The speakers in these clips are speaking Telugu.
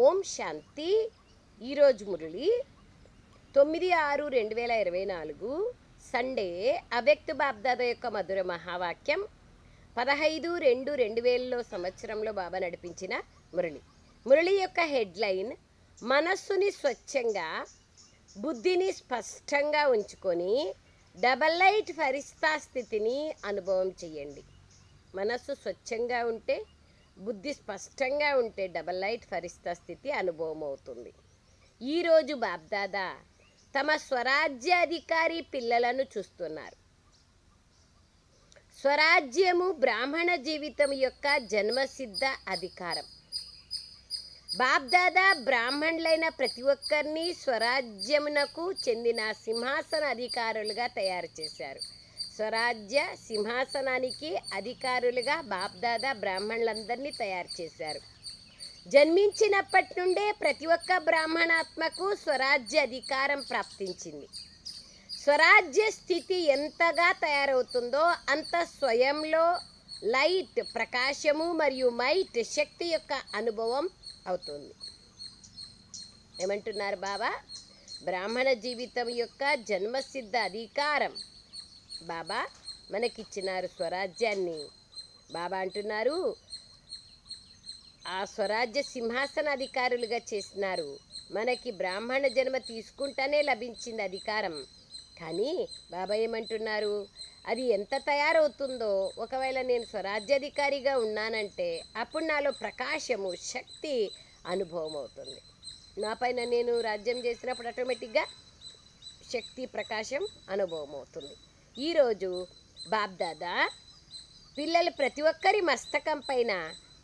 ఓం శాంతి. ఈరోజు మురళి 9/6/2024 సండే. అవ్యక్త బాబ్దాదా యొక్క మధుర మహావాక్యం 15/2/2000 సంవత్సరంలో బాబా నడిపించిన మురళి యొక్క హెడ్లైన్ మనస్సుని స్వచ్ఛంగా బుద్ధిని స్పష్టంగా ఉంచుకొని డబల్ లైట్ ఫరిస్తా స్థితిని అనుభవం చేయండి. మనస్సు స్వచ్ఛంగా ఉంటే, బుద్ధి స్పష్టంగా ఉంటే డబల్ లైట్ ఫరిస్తా స్థితి అనుభవం అవుతుంది. ఈరోజు బాబ్దాదా తమ స్వరాజ్యాధికారి పిల్లలను చూస్తున్నారు. స్వరాజ్యము బ్రాహ్మణ జీవితం యొక్క జన్మసిద్ధ అధికారం. బాబ్దాదా బ్రాహ్మణులైన ప్రతి ఒక్కరిని స్వరాజ్యమునకు చెందిన సింహాసన అధికారులుగా తయారు చేశారు. స్వరాజ్య సింహాసనానికి అధికారులుగా బాబ్దాదా బ్రాహ్మణులందరినీ తయారు చేశారు. జన్మించినప్పటి నుండే ప్రతి ఒక్క బ్రాహ్మణాత్మకు స్వరాజ్య అధికారం ప్రాప్తించింది. స్వరాజ్య స్థితి ఎంతగా తయారవుతుందో అంత స్వయంలో లైట్ ప్రకాశము మరియు మైట్ శక్తి యొక్క అనుభవం అవుతుంది. ఏమంటున్నారు బాబా? బ్రాహ్మణ జీవితం యొక్క జన్మసిద్ధ అధికారం బాబా మనకిచ్చినారు. స్వరాజ్యాన్ని బాబా అంటున్నారు ఆ స్వరాజ్య సింహాసన అధికారులుగా చేసినారు. మనకి బ్రాహ్మణ జన్మ తీసుకుంటానే లభించింది అధికారం. కానీ బాబా ఏమంటున్నారు, అది ఎంత తయారవుతుందో, ఒకవేళ నేను స్వరాజ్యాధికారిగా ఉన్నానంటే అప్పుడు నాలో ప్రకాశము శక్తి అనుభవం అవుతుంది. నా పైన నేను రాజ్యం చేసినప్పుడు ఆటోమేటిక్గా శక్తి ప్రకాశం అనుభవం అవుతుంది. ఈరోజు బాబ్దాదా పిల్లలు ప్రతి ఒక్కరి మస్తకం పైన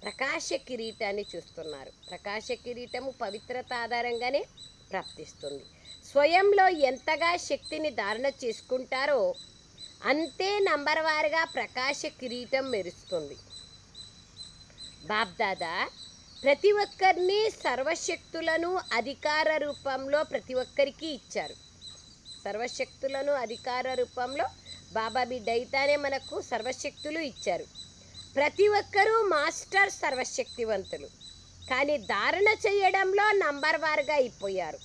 ప్రకాశ కిరీటాన్ని చూస్తున్నారు. ప్రకాశ కిరీటము పవిత్రత ఆధారంగానే ప్రాప్తిస్తుంది. స్వయంలో ఎంతగా శక్తిని ధారణ చేసుకుంటారో అంతే నంబర్ వారుగా ప్రకాశ కిరీటం మెరుస్తుంది. బాబ్దాదా ప్రతి ఒక్కరిని సర్వశక్తులను అధికార రూపంలో ప్రతి ఒక్కరికి ఇచ్చారు. సర్వశక్తులను అధికార రూపంలో బాబా బిడ్డైతానే మనకు సర్వశక్తులు ఇచ్చారు. ప్రతి ఒక్కరూ మాస్టర్ సర్వశక్తివంతులు. కానీ ధారణ చేయడంలో నంబర్ వారుగా అయిపోయారు.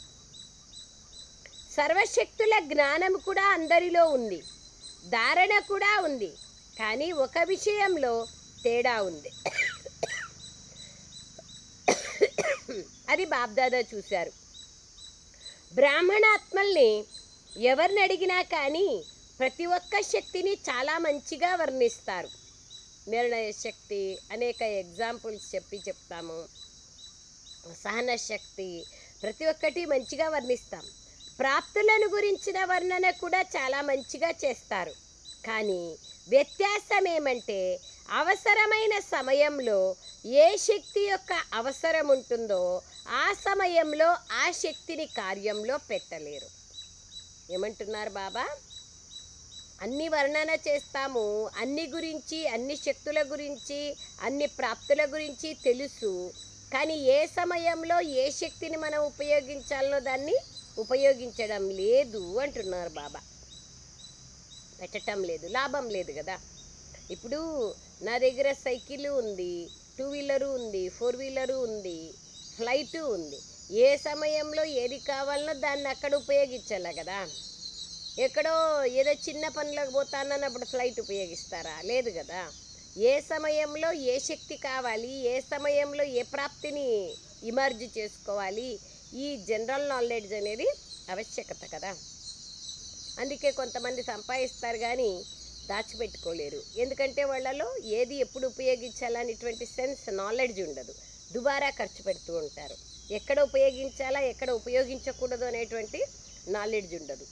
సర్వశక్తుల జ్ఞానం కూడా అందరిలో ఉంది, ధారణ కూడా ఉంది. కానీ ఒక విషయంలో తేడా ఉంది. అది బాబ్దాదా చూశారు. బ్రాహ్మణాత్మల్ని ఎవరిని అడిగినా కానీ ప్రతి ఒక్క శక్తిని చాలా మంచిగా వర్ణిస్తారు. నిర్ణయ శక్తి అనేక ఎగ్జాంపుల్స్ చెప్తాము. సహన శక్తి ప్రతి ఒక్కటి మంచిగా వర్ణిస్తాం. ప్రాప్తులను గురించిన వర్ణన కూడా చాలా మంచిగా చేస్తారు. కానీ వ్యత్యాసం ఏమంటే అవసరమైన సమయంలో ఏ శక్తి యొక్క అవసరం ఉంటుందో ఆ సమయంలో ఆ శక్తిని కార్యంలో పెట్టలేరు. ఏమంటున్నారు బాబా? అన్ని వర్ణన చేస్తాము, అన్ని గురించి, అన్ని శక్తుల గురించి, అన్ని ప్రాప్తుల గురించి తెలుసు. కానీ ఏ సమయంలో ఏ శక్తిని మనం ఉపయోగించాలనో దాన్ని ఉపయోగించడం లేదు అంటున్నారు బాబా. పెట్టడం లేదు, లాభం లేదు కదా. ఇప్పుడు నా దగ్గర సైకిల్ ఉంది, 2 వీలరు ఉంది, 4 వీలరు ఉంది, ఫ్లైటు ఉంది. ఏ సమయంలో ఏది కావాలనో దాన్ని అక్కడ ఉపయోగించాలి కదా. ఎక్కడో ఏదో చిన్న పనులకు పోతానన్నప్పుడు ఫ్లైట్ ఉపయోగిస్తారా? లేదు కదా. ఏ సమయంలో ఏ శక్తి కావాలి, ఏ సమయంలో ఏ ప్రాప్తిని ఇమర్జ్ చేసుకోవాలి, ఈ జనరల్ నాలెడ్జ్ అనేది ఆవశ్యకత కదా. అందుకే కొంతమంది సంపాదిస్తారు కానీ దాచిపెట్టుకోలేరు. ఎందుకంటే వాళ్ళలో ఏది ఎప్పుడు ఉపయోగించాలనేటువంటి సెన్స్ నాలెడ్జ్ ఉండదు. దుబారా ఖర్చు పెడుతూ ఉంటారు. ఎక్కడ ఉపయోగించాలా, ఎక్కడ ఉపయోగించకూడదు అనేటువంటి నాలెడ్జ్ ఉండదు.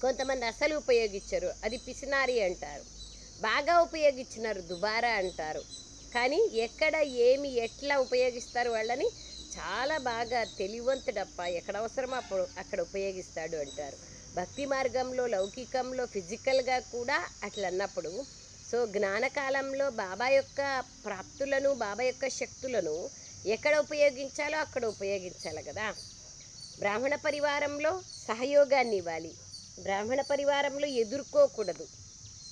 కొంతమంది అసలు ఉపయోగించరు, అది పిసినారి అంటారు. బాగా ఉపయోగించినారు, దుబారా అంటారు. కానీ ఎక్కడ ఏమి ఎట్లా ఉపయోగిస్తారు వాళ్ళని చాలా బాగా తెలివంతుడప్ప, ఎక్కడ అవసరమో అప్పుడు అక్కడ ఉపయోగిస్తాడు అంటారు. భక్తి మార్గంలో, లౌకికంలో, ఫిజికల్గా కూడా అట్లా అన్నప్పుడు సో జ్ఞానకాలంలో బాబా యొక్క ప్రాప్తులను, బాబా యొక్క శక్తులను ఎక్కడ ఉపయోగించాలో అక్కడ ఉపయోగించాలి కదా. బ్రాహ్మణ పరివారంలో సహయోగాన్ని ఇవ్వాలి. బ్రాహ్మణ పరివారంలో ఎదుర్కోకూడదు,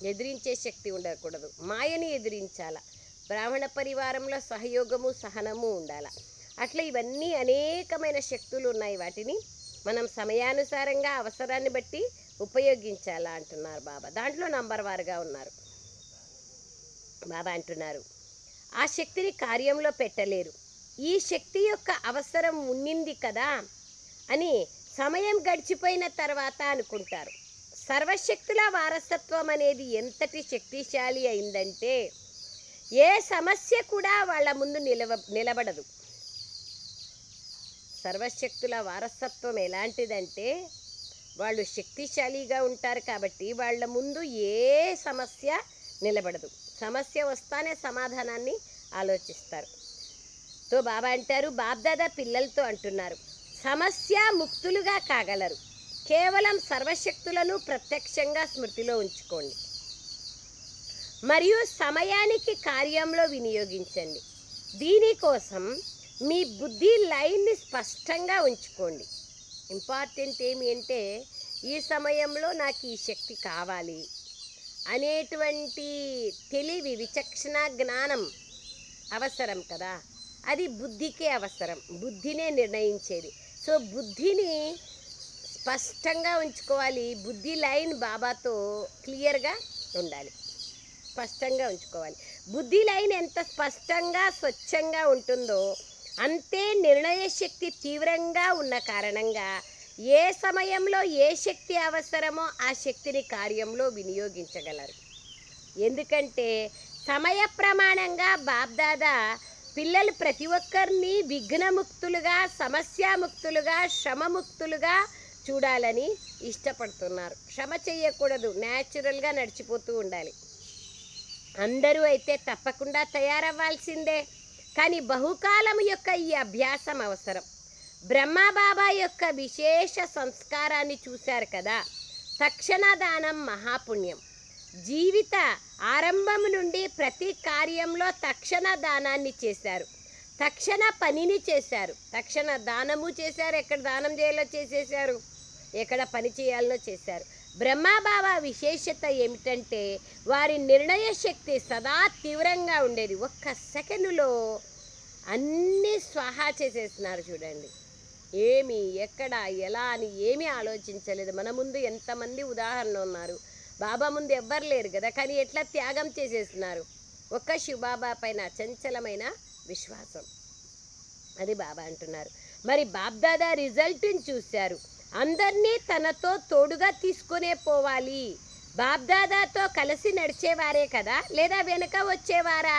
ఎదిరించే శక్తి ఉండకూడదు, మాయని ఎదిరించాల. బ్రాహ్మణ పరివారంలో సహయోగము, సహనము ఉండాలి. అట్లా ఇవన్నీ అనేకమైన శక్తులు ఉన్నాయి. వాటిని మనం సమయానుసారంగా అవసరాన్ని బట్టి ఉపయోగించాలా అంటున్నారు బాబా. దాంట్లో నంబర్ వారుగా ఉన్నారు. బాబా అంటున్నారు ఆ శక్తిని కార్యంలో పెట్టలేరు, ఈ శక్తి యొక్క అవసరం ఉన్నింది కదా అని సమయం గడిచిపోయిన తర్వాత అనుకుంటారు. సర్వశక్తుల వారసత్వం అనేది ఎంతటి శక్తిశాలి అయిందంటే ఏ సమస్య కూడా వాళ్ళ ముందు నిలబడదు. సర్వశక్తుల వారసత్వం ఎలాంటిదంటే వాళ్ళు శక్తిశాలిగా ఉంటారు కాబట్టి వాళ్ళ ముందు ఏ సమస్య నిలబడదు. సమస్య వస్తానే సమాధానాన్ని ఆలోచిస్తారు. తో బాబా అంటారు, బాబ్దాదా పిల్లలతో అంటున్నారు, సమస్య ముక్తులుగా కాగలరు, కేవలం సర్వశక్తులను ప్రత్యక్షంగా స్మృతిలో ఉంచుకోండి మరియు సమయానికి కార్యంలో వినియోగించండి. దీనికోసం మీ బుద్ధి లైన్ని స్పష్టంగా ఉంచుకోండి. ఇంపార్టెంట్ ఏమి అంటే ఈ సమయంలో నాకు ఈ శక్తి కావాలి అనేటువంటి తెలివి, విచక్షణ, జ్ఞానం అవసరం కదా. అది బుద్ధికే అవసరం, బుద్ధినే నిర్ణయించేది. సో బుద్ధిని స్పష్టంగా ఉంచుకోవాలి. బుద్ధి లైన్ బాబాతో క్లియర్గా ఉండాలి, స్పష్టంగా ఉంచుకోవాలి. బుద్ధి లైన్ ఎంత స్పష్టంగా స్వచ్ఛంగా ఉంటుందో అంతే నిర్ణయ శక్తి తీవ్రంగా ఉన్న కారణంగా ఏ సమయంలో ఏ శక్తి అవసరమో ఆ శక్తిని కార్యంలో వినియోగించగలరు. ఎందుకంటే సమయ ప్రమాణంగా బాబ్దాదా పిల్లలు ప్రతి ఒక్కరిని విఘ్నముక్తులుగా, సమస్యాముక్తులుగా, శ్రమముక్తులుగా చూడాలని ఇష్టపడుతున్నారు. శ్రమ చేయకూడదు, న్యాచురల్గా నడిచిపోతూ ఉండాలి. అందరూ అయితే తప్పకుండా తయారవ్వాల్సిందే. కానీ బహుకాలం యొక్క ఈ అభ్యాసం అవసరం. బ్రహ్మబాబా యొక్క విశేష సంస్కారాన్ని చూశారు కదా. తక్షణ దానం మహాపుణ్యం. జీవిత ఆరంభం నుండి ప్రతి కార్యంలో తక్షణ దానాన్ని చేశారు, తక్షణ పనిని చేశారు, తక్షణ దానము చేశారు. ఎక్కడ దానం చేయాలో చేసేశారు, ఎక్కడ పని చేయాలో చేశారు. బ్రహ్మబాబా విశేషత ఏమిటంటే వారి నిర్ణయ శక్తి సదా తీవ్రంగా ఉండేది. ఒక్క సెకండులో అన్నీ స్వాహా చేసేస్తున్నారు. చూడండి, ఏమి, ఎక్కడ, ఎలా అని ఏమీ ఆలోచించలేదు. మన ముందు ఎంతమంది ఉదాహరణలు ఉన్నారు. బాబా ముందు ఎవ్వరు లేరు కదా, కానీ ఎట్లా త్యాగం చేసేస్తున్నారు. ఒక్క శివబాబా పైన అచంచలమైన విశ్వాసం. అది బాబా అంటున్నారు. మరి బాబ్దాదా రిజల్ట్ని చూశారు. అందరినీ తనతో తోడుగా తీసుకునే పోవాలి. బాబ్దాదాతో కలిసి నడిచేవారే కదా, లేదా వెనుక వచ్చేవారా?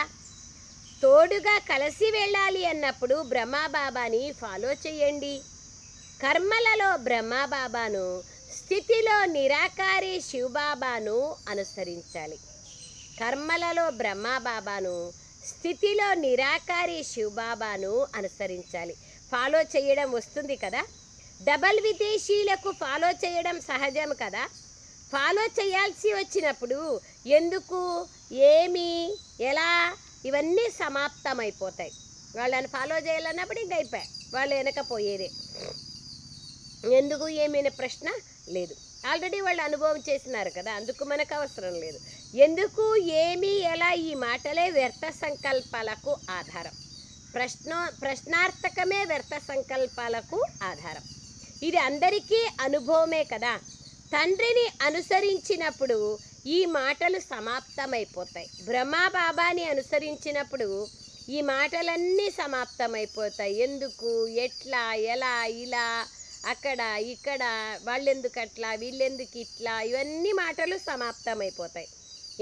తోడుగా కలిసి వెళ్ళాలి అన్నప్పుడు బ్రహ్మబాబాని ఫాలో చేయండి. కర్మలలో బ్రహ్మబాబాను, స్థితిలో నిరాకారి శివబాబాను అనుసరించాలి. కర్మలలో బ్రహ్మబాబాను, స్థితిలో నిరాకారి శివబాబాను అనుసరించాలి. ఫాలో చేయడం వస్తుంది కదా. డబల్ విదేశీలకు ఫాలో చేయడం సహజం కదా. ఫాలో చేయాల్సి వచ్చినప్పుడు ఎందుకు, ఏమి, ఎలా, ఇవన్నీ సమాప్తమైపోతాయి. వాళ్ళని ఫాలో చేయాలన్నప్పుడు ఇంక అయిపోయాయి, వాళ్ళు వెనకపోయేదే. ఎందుకు, ఏమైనా ప్రశ్న లేదు. ఆల్రెడీ వాళ్ళు అనుభవం చేసినారు కదా, అందుకు మనకు అవసరం లేదు. ఎందుకు, ఏమి, ఎలా, ఈ మాటలే వ్యర్థ సంకల్పాలకు ఆధారం. ప్రశ్నార్థకమే వ్యర్థ సంకల్పాలకు ఆధారం. ఇది అందరికీ అనుభవమే కదా. తండ్రిని అనుసరించినప్పుడు ఈ మాటలు సమాప్తమైపోతాయి. బ్రహ్మబాబాని అనుసరించినప్పుడు ఈ మాటలన్నీ సమాప్తమైపోతాయి. ఎందుకు, ఎట్లా, ఎలా, ఇలా, అక్కడ, ఇక్కడ, వాళ్ళెందుకు అట్లా, వీళ్ళెందుకు ఇట్లా, ఇవన్నీ మాటలు సమాప్తమైపోతాయి.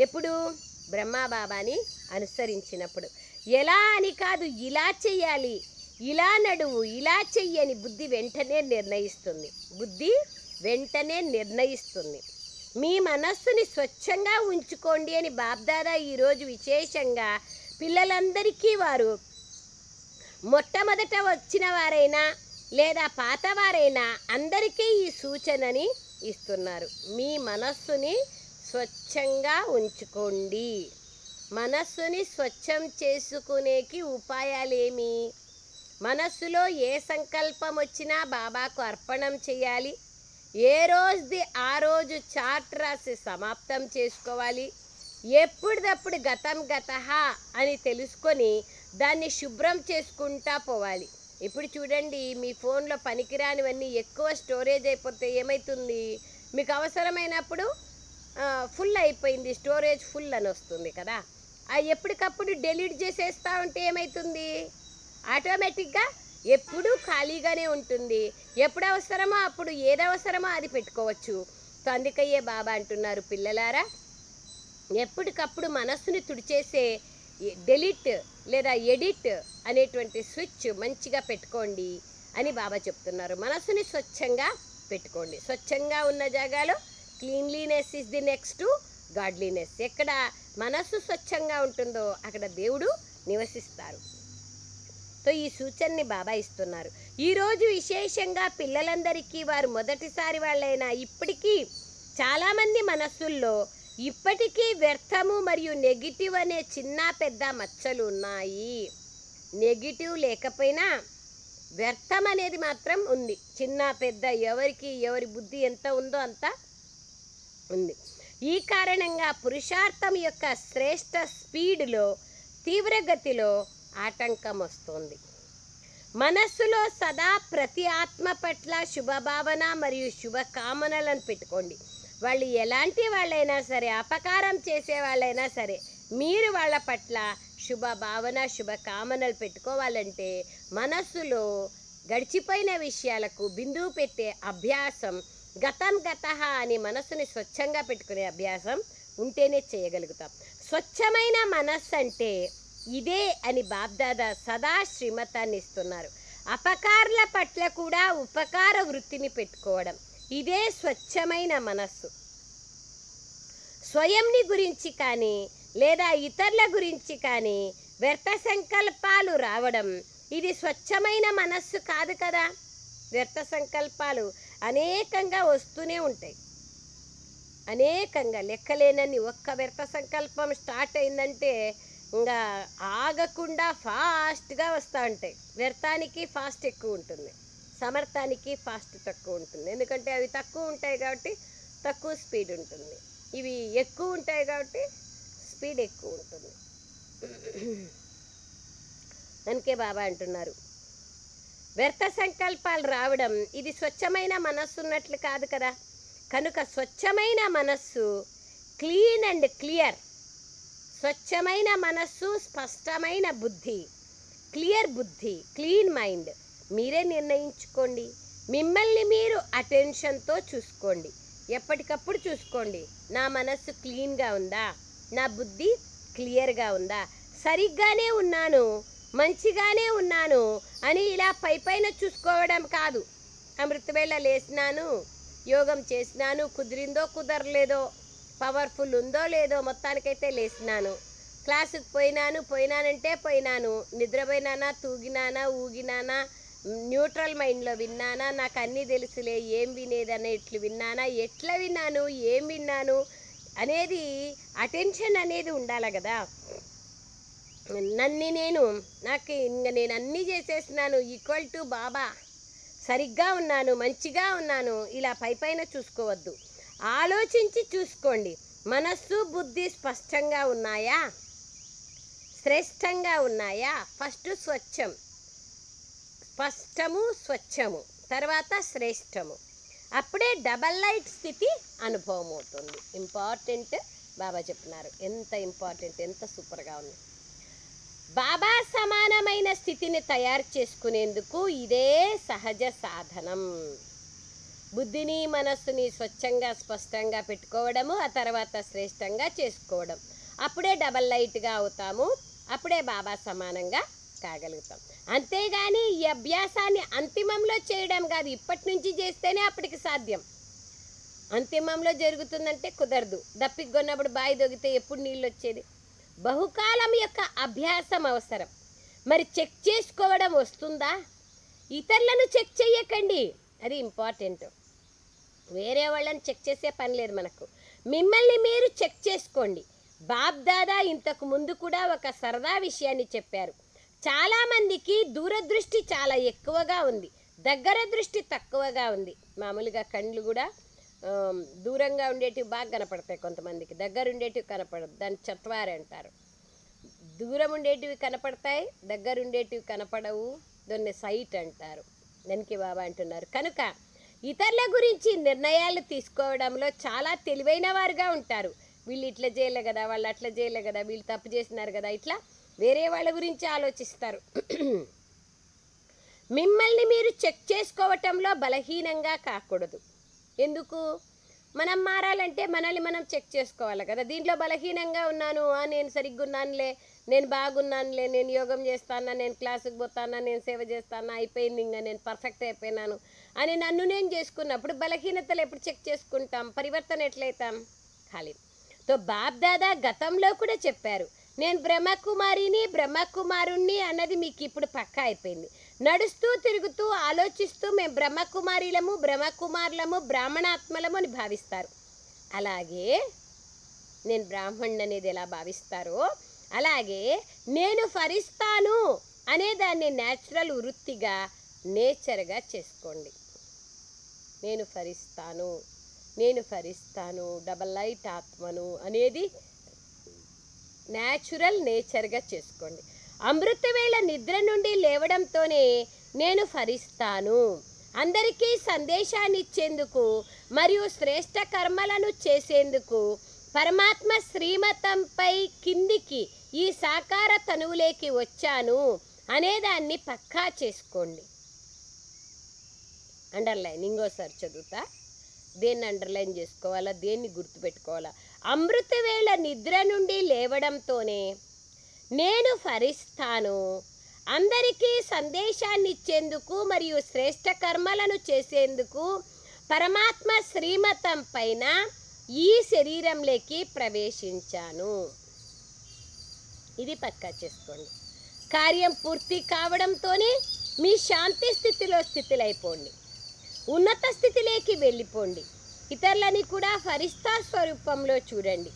ఎప్పుడు? బ్రహ్మబాబాని అనుసరించినప్పుడు. ఎలా అని కాదు, ఇలా చెయ్యాలి, ఇలా నడువు, ఇలా చెయ్యని బుద్ధి వెంటనే నిర్ణయిస్తుంది. బుద్ధి వెంటనే నిర్ణయిస్తుంది. మీ మనస్సుని స్వచ్ఛంగా ఉంచుకోండి అని బాబ్దాదా ఈరోజు విశేషంగా పిల్లలందరికీ, వారు మొట్టమొదట వచ్చిన వారైనా లేదా పాతవారైనా అందరికీ ఈ సూచనని ఇస్తున్నారు. మీ మనస్సుని స్వచ్ఛంగా ఉంచుకోండి. మనస్సుని స్వచ్ఛం చేసుకునేకి ఉపాయాలేమి? మనస్సులో ఏ సంకల్పం వచ్చినా బాబాకు అర్పణం చేయాలి. ఏ రోజుది ఆ రోజు చార్ట్ రాసి సమాప్తం చేసుకోవాలి. ఎప్పుడప్పుడు గతం గతహ అని తెలుసుకొని దాన్ని శుభ్రం చేసుకుంటా పోవాలి. ఇప్పుడు చూడండి, మీ ఫోన్లో పనికిరానివన్నీ ఎక్కువ స్టోరేజ్ అయిపోతే ఏమవుతుంది, మీకు అవసరమైనప్పుడు ఫుల్ అయిపోయింది, స్టోరేజ్ ఫుల్ అని వస్తుంది కదా. ఎప్పటికప్పుడు డెలీట్ చేసేస్తూ ఉంటే ఏమవుతుంది, ఆటోమేటిక్గా ఎప్పుడూ ఖాళీగానే ఉంటుంది. ఎప్పుడు అవసరమో అప్పుడు ఏది అవసరమో అది పెట్టుకోవచ్చు. సో అందుకయ్యే బాబా అంటున్నారు, పిల్లలారా ఎప్పటికప్పుడు మనస్సుని తుడిచేసే డెలీట్ లేదా ఎడిట్ అనేటువంటి స్విచ్ మంచిగా పెట్టుకోండి అని బాబా చెప్తున్నారు. మనస్సుని స్వచ్ఛంగా పెట్టుకోండి. స్వచ్ఛంగా ఉన్న జాగాలో cleanliness is the next godliness. ఎక్కడ మనస్సు స్వచ్ఛంగా ఉంటుందో అక్కడ దేవుడు నివసిస్తారు. సో ఈ సూచనని బాబా ఇస్తున్నారు. ఈరోజు విశేషంగా పిల్లలందరికీ వారు మొదటిసారి వాళ్ళైనా ఇప్పటికీ చాలామంది మనస్సుల్లో ఇప్పటికీ వ్యర్థము మరియు నెగిటివ్ అనే చిన్న పెద్ద మచ్చలు ఉన్నాయి. నెగిటివ్ లేకపోయినా వ్యర్థం అనేది మాత్రం ఉంది. చిన్న పెద్ద ఎవరి బుద్ధి ఎంత ఉందో అంత ఉంది. ఈ కారణంగా పురుషార్థం యొక్క శ్రేష్ట స్పీడ్లో తీవ్రగతిలో ఆటంకం వస్తుంది. మనస్సులో సదా ప్రతి ఆత్మ పట్ల శుభభావన మరియు శుభకామనలను పెట్టుకోండి. వాళ్ళు ఎలాంటి వాళ్ళైనా సరే, అపకారం చేసే వాళ్ళైనా సరే, మీరు వాళ్ళ పట్ల శుభభావన శుభకామనలు పెట్టుకోవాలంటే మనస్సులో గడిచిపోయిన విషయాలకు బిందువు పెట్టే అభ్యాసం, గతం గతః అని మనస్సుని స్వచ్ఛంగా పెట్టుకునే అభ్యాసం ఉంటేనే చేయగలుగుతాం. స్వచ్ఛమైన మనస్సు అంటే ఇదే అని బాబ్దాదా సదా శ్రీమతాన్ని ఇస్తున్నారు. అపకారుల పట్ల కూడా ఉపకార వృత్తిని పెట్టుకోవడం, ఇదే స్వచ్ఛమైన మనస్సు. స్వయంని గురించి కానీ లేదా ఇతరుల గురించి కానీ వ్యర్థ సంకల్పాలు రావడం ఇది స్వచ్ఛమైన మనస్సు కాదు కదా. వ్యర్థ సంకల్పాలు అనేకంగా వస్తూనే ఉంటాయి, అనేకంగా లెక్కలేనని. ఒక్క వ్యర్థ సంకల్పం స్టార్ట్ అయిందంటే ఇంకా ఆగకుండా ఫాస్ట్గా వస్తూ ఉంటాయి. వ్యర్థానికి ఫాస్ట్ ఎక్కువ ఉంటుంది, సమర్థానికి ఫాస్ట్ తక్కువ ఉంటుంది. ఎందుకంటే అవి తక్కువ ఉంటాయి కాబట్టి తక్కువ స్పీడ్ ఉంటుంది, ఇవి ఎక్కువ ఉంటాయి కాబట్టి స్పీడ్ ఎక్కువ ఉంటుంది. అందుకే బాబా అంటున్నారు, వ్యర్థ సంకల్పాలు రావడం ఇది స్వచ్ఛమైన మనస్సు ఉన్నట్లు కాదు కదా. కనుక స్వచ్ఛమైన మనస్సు క్లీన్ అండ్ క్లియర్, స్వచ్ఛమైన మనస్సు, స్పష్టమైన బుద్ధి, క్లియర్ బుద్ధి, క్లీన్ మైండ్ మీరే నిర్ణయించుకోండి. మిమ్మల్ని మీరు అటెన్షన్తో చూసుకోండి, ఎప్పటికప్పుడు చూసుకోండి. నా మనస్సు క్లీన్గా ఉందా, నా బుద్ధి క్లియర్గా ఉందా, సరిగ్గానే ఉన్నాను, మంచిగానే ఉన్నాను అని ఇలా పైపైన చూసుకోవడం కాదు. అమృతవేళ లేచినాను, యోగం చేసినాను, కుదిరిందో కుదరలేదో, పవర్ఫుల్ ఉందో లేదో, మొత్తానికైతే లేచినాను, క్లాసుకు పోయినానంటే పోయినాను, నిద్రపోయినానా, తూగినానా, ఊగినానా, న్యూట్రల్ మైండ్లో విన్నానా, నాకు అన్నీ తెలుసులే, ఏం వినేదనే ఇట్లు విన్నానా, ఎట్లా విన్నాను, ఏం విన్నాను అనేది అటెన్షన్ అనేది ఉండాలి కదా. నాకు ఇంకా నేను అన్నీ చేసేసినాను, ఈక్వల్ టు బాబా, సరిగ్గా ఉన్నాను, మంచిగా ఉన్నాను, ఇలా పైపైన చూసుకోవద్దు. ఆలోచించి చూసుకోండి. మనస్సు బుద్ధి స్పష్టంగా ఉన్నాయా, శ్రేష్టంగా ఉన్నాయా. ఫస్ట్ స్వచ్ఛం, స్పష్టము, స్వచ్ఛము, తర్వాత శ్రేష్టము. అప్పుడే డబల్ లైట్ స్థితి అనుభవం అవుతుంది. ఇంపార్టెంట్ బాబా చెప్తున్నారు, ఎంత ఇంపార్టెంట్, ఎంత సూపర్గా ఉంది. బాబా సమానమైన స్థితిని తయారు చేసుకునేందుకు ఇదే సహజ సాధనం. బుద్ధిని మనస్సుని స్వచ్ఛంగా స్పష్టంగా పెట్టుకోవడము, ఆ తర్వాత శ్రేష్టంగా చేసుకోవడం. అప్పుడే డబల్ లైట్గా అవుతాము, అప్పుడే బాబా సమానంగా కాగలుగుతాం. అంతేగాని ఈ అభ్యాసాన్ని అంతిమంలో చేయడం కాదు, ఇప్పటి నుంచి చేస్తేనే అప్పటికి సాధ్యం. అంతిమంలో జరుగుతుందంటే కుదరదు. దప్పికి కొన్నప్పుడు బావి దొగితే ఎప్పుడు నీళ్ళు వచ్చేది. బహుకాలం యొక్క అభ్యాసం అవసరం. మరి చెక్ చేసుకోవడం వస్తుందా? ఇతరులను చెక్ చేయకండి, అది ఇంపార్టెంట్. వేరే వాళ్ళని చెక్ చేసే పని లేదు మనకు. మిమ్మల్ని మీరు చెక్ చేసుకోండి. బాబ్దాదా ఇంతకు ముందు కూడా ఒక సరదా విషయాన్ని చెప్పారు. చాలామందికి దూరదృష్టి చాలా ఎక్కువగా ఉంది, దగ్గర దృష్టి తక్కువగా ఉంది. మామూలుగా కళ్ళు కూడా దూరంగా ఉండేటివి బాగా కనపడతాయి కొంతమందికి, దగ్గర ఉండేటివి కనపడదు. దాన్ని చత్వారి అంటారు. దూరం ఉండేటివి కనపడతాయి, దగ్గర ఉండేటివి కనపడవు. దాన్ని సైట్ అంటారు. దానికి బాబా అంటున్నారు. కనుక ఇతరుల గురించి నిర్ణయాలు తీసుకోవడంలో చాలా తెలివైన వారుగా ఉంటారు. వీళ్ళు ఇట్లా చేయలే కదా, వాళ్ళు అట్లా చేయలే కదా, వీళ్ళు తప్పు చేసినారు కదా, ఇట్లా వేరే వాళ్ళ గురించి ఆలోచిస్తారు. మిమ్మల్ని మీరు చెక్ చేసుకోవటంలో బలహీనంగా కాకూడదు. ఎందుకు? మనం మారాలంటే మనల్ని మనం చెక్ చేసుకోవాలి కదా. దీంట్లో బలహీనంగా ఉన్నాను, నేను సరిగ్గా ఉన్నానులే, నేను బాగున్నానులే, నేను యోగం చేస్తానా, నేను క్లాసుకు పోతానా, నేను సేవ చేస్తానా, అయిపోయింది, ఇంకా నేను పర్ఫెక్ట్ అయిపోయినాను అని నన్ను నేను చేసుకున్నప్పుడు బలహీనతలు ఎప్పుడు చెక్ చేసుకుంటాం? పరివర్తన ఎట్లయితాం? ఖాళీ. తో బాప్ దాదా గతంలో కూడా చెప్పారు, నేను బ్రహ్మకుమారిని, బ్రహ్మకుమారుణ్ణి అన్నది మీకు ఇప్పుడు పక్కా అయిపోయింది. నడుస్తూ తిరుగుతూ ఆలోచిస్తూ మేము బ్రహ్మకుమారిలము, బ్రహ్మకుమారులము, బ్రాహ్మణాత్మలము అని భావిస్తారు. అలాగే నేను బ్రాహ్మణ్ అనేది ఎలా భావిస్తారో అలాగే నేను ఫరిస్తాను అనేదాన్ని న్యాచురల్ వృత్తిగా, నేచర్గా చేసుకోండి. నేను ఫరిస్తాను, నేను ఫరిస్తాను, డబల్ లైట్ ఆత్మను అనేది న్యాచురల్ నేచర్గా చేసుకోండి. అమృతవేళ నిద్ర నుండి లేవడంతోనే నేను ఫరిస్తాను, అందరికీ సందేశాన్ని ఇచ్చేందుకు మరియు శ్రేష్ట కర్మలను చేసేందుకు పరమాత్మ శ్రీమతంపై కిందికి ఈ సాకార తనువులేకి వచ్చాను అనేదాన్ని పక్కా చేసుకోండి. అండర్లైన్ ఇంకోసారి చదువుతా. దేన్ని అండర్లైన్ చేసుకోవాలా, దేన్ని గుర్తుపెట్టుకోవాలా? అమృతవేళ నిద్ర నుండి లేవడంతోనే నేను ఫరిస్తాను, అందరికీ సందేశాన్ని ఇచ్చేందుకు మరియు శ్రేష్ట కర్మలను చేసేందుకు పరమాత్మ శ్రీమతం పైన ఈ శరీరంలోకి ప్రవేశించాను. ఇది పక్కా చేసుకోండి. కార్యం పూర్తి కావడంతోనే మీ శాంతి స్థితిలో స్థితిలైపోండి, ఉన్నత స్థితిలోకి వెళ్ళిపోండి. ఇతరులని కూడా ఫరిస్తా స్వరూపంలో చూడండి.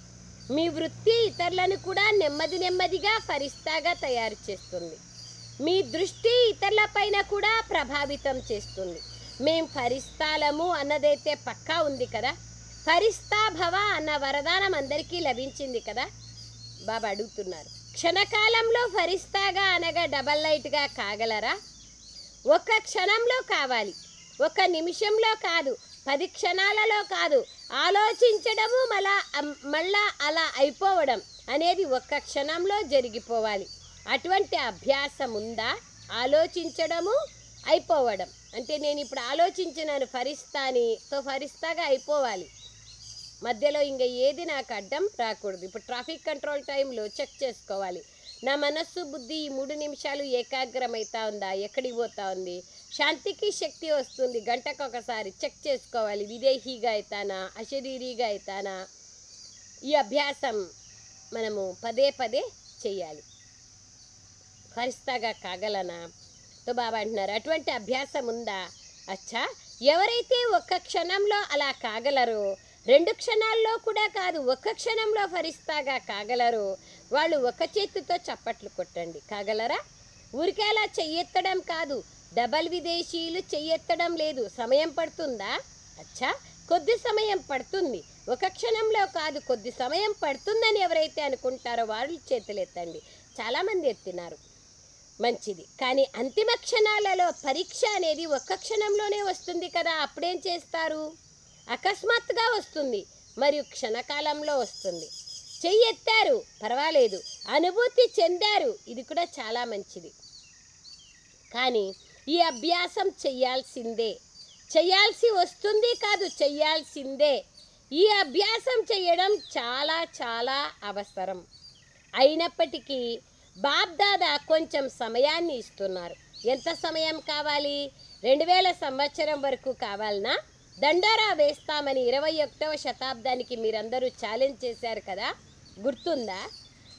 మీ వృత్తి ఇతరులను కూడా నెమ్మది నెమ్మదిగా ఫరిస్తాగా తయారు చేస్తుంది. మీ దృష్టి ఇతరులపైన కూడా ప్రభావితం చేస్తుంది. మేం ఫరిస్తాలము అన్నదైతే పక్కా ఉంది కదా. ఫరిస్తా భవ అన్న వరదానం అందరికీ లభించింది కదా. బాబా అడుగుతున్నారు, క్షణకాలంలో ఫరిస్తాగా అనగా డబల్ లైట్గా కాగలరా? ఒక క్షణంలో కావాలి, ఒక నిమిషంలో కాదు, 10 క్షణాలలో కాదు. ఆలోచించడము మళ్ళా అలా అయిపోవడం అనేది ఒక్క క్షణంలో జరిగిపోవాలి. అటువంటి అభ్యాసం ఉందా? ఆలోచించడము అయిపోవడం అంటే నేను ఇప్పుడు ఆలోచించినాను ఫరిస్తాని, తో ఫరిస్తాగా అయిపోవాలి. మధ్యలో ఇంకా ఏది నాకు అడ్డం రాకూడదు. ఇప్పుడు ట్రాఫిక్ కంట్రోల్ టైంలో చెక్ చేసుకోవాలి, నా మనస్సు బుద్ధి ఈ 3 నిమిషాలు ఏకాగ్రమవుతా ఉందా, ఎక్కడికి పోతా ఉంది, శాంతికి శక్తి వస్తుంది, గంటకు ఒకసారి చెక్ చేసుకోవాలి. విదేహీగా అవుతానా, అశరీరీగా అవుతానా? ఈ అభ్యాసం మనము పదే పదే చెయ్యాలి. ఫరిస్తాగా కాగలనా? తో బాబా అంటున్నారు, అటువంటి అభ్యాసం ఉందా? అచ్చా, ఎవరైతే ఒక్క క్షణంలో అలా కాగలరో, 2 క్షణాల్లో కూడా కాదు, ఒక్క క్షణంలో ఫరిస్తాగా కాగలరు, వాళ్ళు ఒక చేతితో చప్పట్లు కొట్టండి. కాగలరా? ఊరికే అలా చెయ్యెత్తడం కాదు, డబల్ విదేశీయులు చెయ్యెత్తడం లేదు. సమయం పడుతుందా? అచ్చా, కొద్ది సమయం పడుతుంది, ఒక క్షణంలో కాదు, కొద్ది సమయం పడుతుందని ఎవరైతే అనుకుంటారో వాళ్ళు చేతులు ఎత్తండి. చాలామంది ఎత్తినారు, మంచిది. కానీ అంతిమ క్షణాలలో పరీక్ష అనేది ఒక్క క్షణంలోనే వస్తుంది కదా, అప్పుడేం చేస్తారు? అకస్మాత్తుగా వస్తుంది మరియు క్షణకాలంలో వస్తుంది. చెయ్యెత్తారు, పర్వాలేదు, అనుభూతి చెందారు, ఇది కూడా చాలా మంచిది. కానీ ఈ అభ్యాసం చెయ్యాల్సిందే, చెయ్యాల్సి వస్తుంది కాదు, చెయ్యాల్సిందే. ఈ అభ్యాసం చేయడం చాలా చాలా అవసరం. అయినప్పటికీ బాప్ దాదా కొంచెం సమయాన్ని ఇస్తున్నారు. ఎంత సమయం కావాలి? 2000 సంవత్సరం వరకు కావాలనా? దండోరా వేస్తామని 21వ శతాబ్దానికి మీరందరూ ఛాలెంజ్ చేశారు కదా, గుర్తుందా?